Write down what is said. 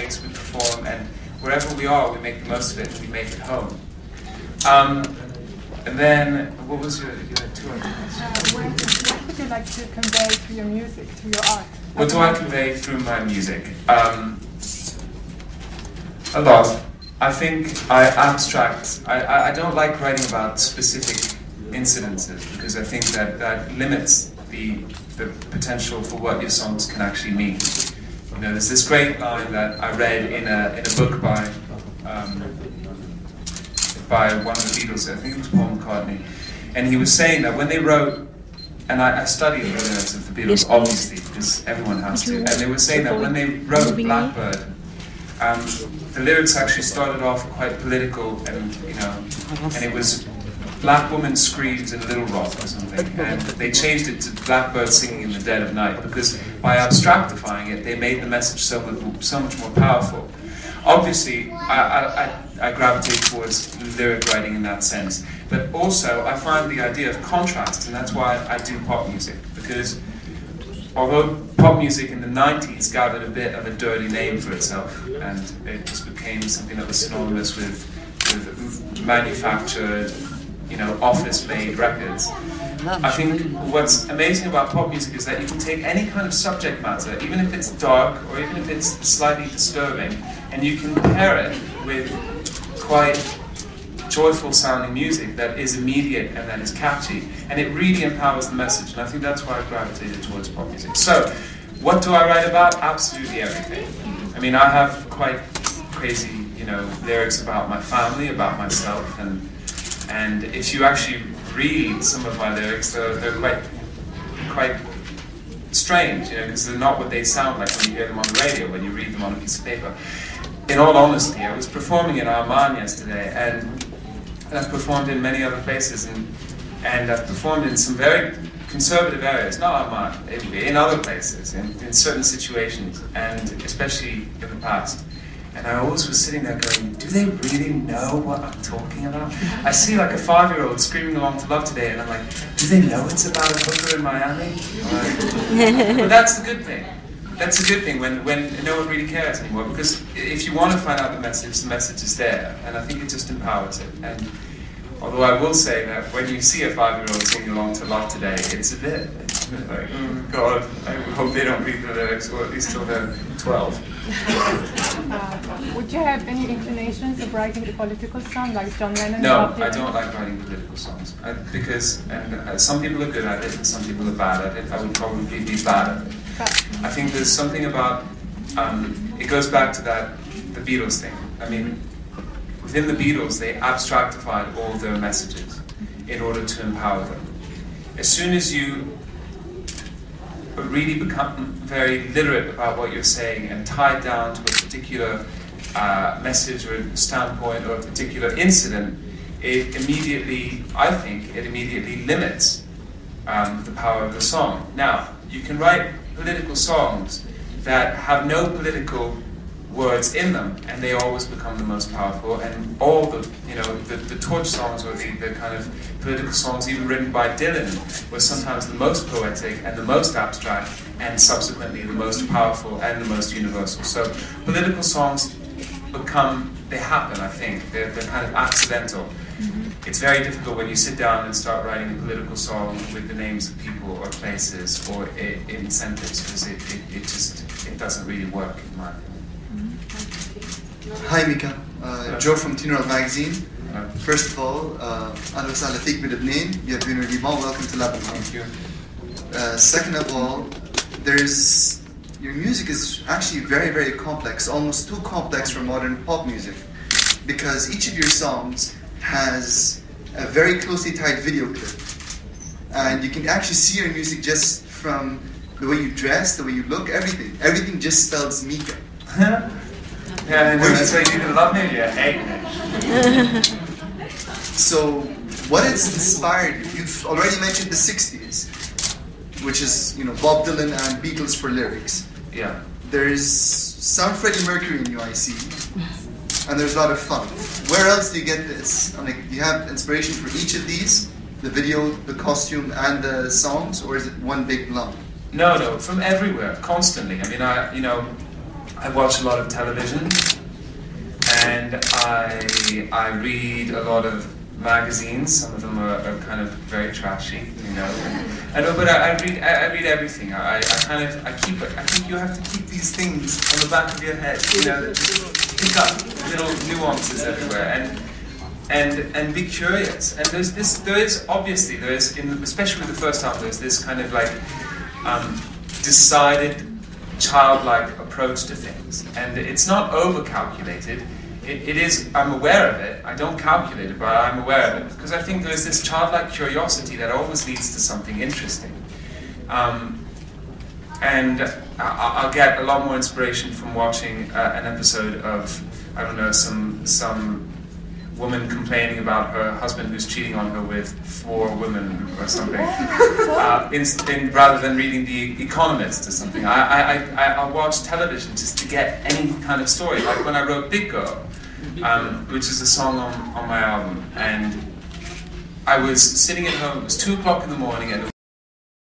gigs, we perform, and wherever we are, we make the most of it, and we make it home. And then, what was your two other questions? What would you like to convey through your music, through your art? What do I convey through my music? A lot. I think I abstract. I don't like writing about specific incidences because I think that limits the potential for what your songs can actually mean. You know, there's this great line that I read in a book by one of the Beatles. I think it was Paul McCartney, and he was saying that when they wrote, and I studied the lyrics of the Beatles obviously because everyone has to, and they were saying that when they wrote Blackbird, the lyrics actually started off quite political, and and it was Black Woman Screams in Little Rock or something, and they changed it to Blackbird Singing in the Dead of Night because by abstractifying it, they made the message so much more powerful. Obviously, I gravitate towards lyric writing in that sense, but also I find the idea of contrast, and that's why I do pop music, because although pop music in the 90s gathered a bit of a dirty name for itself, and it just became something that was synonymous with manufactured, office-made records. I think what's amazing about pop music is that you can take any kind of subject matter, even if it's dark or even if it's slightly disturbing, and you can pair it with quite joyful sounding music that is immediate and that is catchy, and it really empowers the message, and I think that's why I gravitated towards pop music. So, what do I write about? Absolutely everything. I mean, I have quite crazy, lyrics about my family, about myself, and if you actually read some of my lyrics, they're quite strange, because they're not what they sound like when you hear them on the radio, when you read them on a piece of paper. In all honesty, I was performing in Amman yesterday, and I've performed in many other places, and I've performed in some very conservative areas, not Amman, in other places, in certain situations, and especially in the past. And I always was sitting there going, do they really know what I'm talking about? I see like a 5-year-old screaming along to Love Today, and I'm like, do they know it's about a hooker in Miami? But that's the good thing. That's a good thing when no one really cares anymore, because if you want to find out the message is there, and I think it just empowers it. And although I will say that when you see a 5-year-old singing along to Love Today, it's a bit like, oh God, I hope they don't read the lyrics, or at least till they're 12. Would you have any inclinations of writing a political song like John Lennon? No, I don't like writing political songs because some people are good at it and some people are bad at it. I would probably be bad at it. I think there's something about, it goes back to the Beatles thing. I mean, within the Beatles, they abstractified all their messages in order to empower them. As soon as you really become very literate about what you're saying and tied down to a particular message or standpoint or a particular incident, it immediately limits the power of the song. Now, you can write political songs that have no political words in them, and they always become the most powerful. And all the torch songs or the kind of political songs, even written by Dylan, were sometimes the most poetic and the most abstract, and subsequently the most powerful and the most universal. So political songs happen. I think they're kind of accidental. It's very difficult when you sit down and start writing a political song with the names of people or places or incentives, because it doesn't really work in my opinion. Hi Mika, Joe from Teen World Magazine. First of all, أهلا وسهلا فيك بلبنان. Bienvenue au Liban. Welcome to Lebanon. Thank you. Second of all, your music is actually very, very complex, almost too complex for modern pop music, because each of your songs has a very closely tied video clip, and you can actually see your music just from the way you dress, the way you look, everything just spells Mika. Yeah, and that's why you either love me or you hate me. So, what has inspired you? You've already mentioned the 60s, which is, Bob Dylan and Beatles for lyrics. Yeah. There's some Freddie Mercury in you, I see, and there's a lot of fun. Where else do you get this? Do you have inspiration for each of these? The video, the costume, and the songs, or is it one big lump? No, from everywhere, constantly. I mean, I watch a lot of television, and I read a lot of magazines. Some of them are kind of very trashy, you know. I know, but I read everything. I think you have to keep these things on the back of your head, you know, pick up little nuances everywhere, and be curious. And there is obviously, especially with the first half, there's this kind of like decided childlike approach to things, and it's not over-calculated. It is, I'm aware of it. I don't calculate it, but I'm aware of it, because I think there's this childlike curiosity that always leads to something interesting. And I'll get a lot more inspiration from watching an episode of, I don't know, some woman complaining about her husband who's cheating on her with 4 women or something, rather than reading The Economist or something. I'll watch television just to get any kind of story. Like when I wrote Big Girl, which is a song on my album, and I was sitting at home, it was 2 o'clock in the morning, and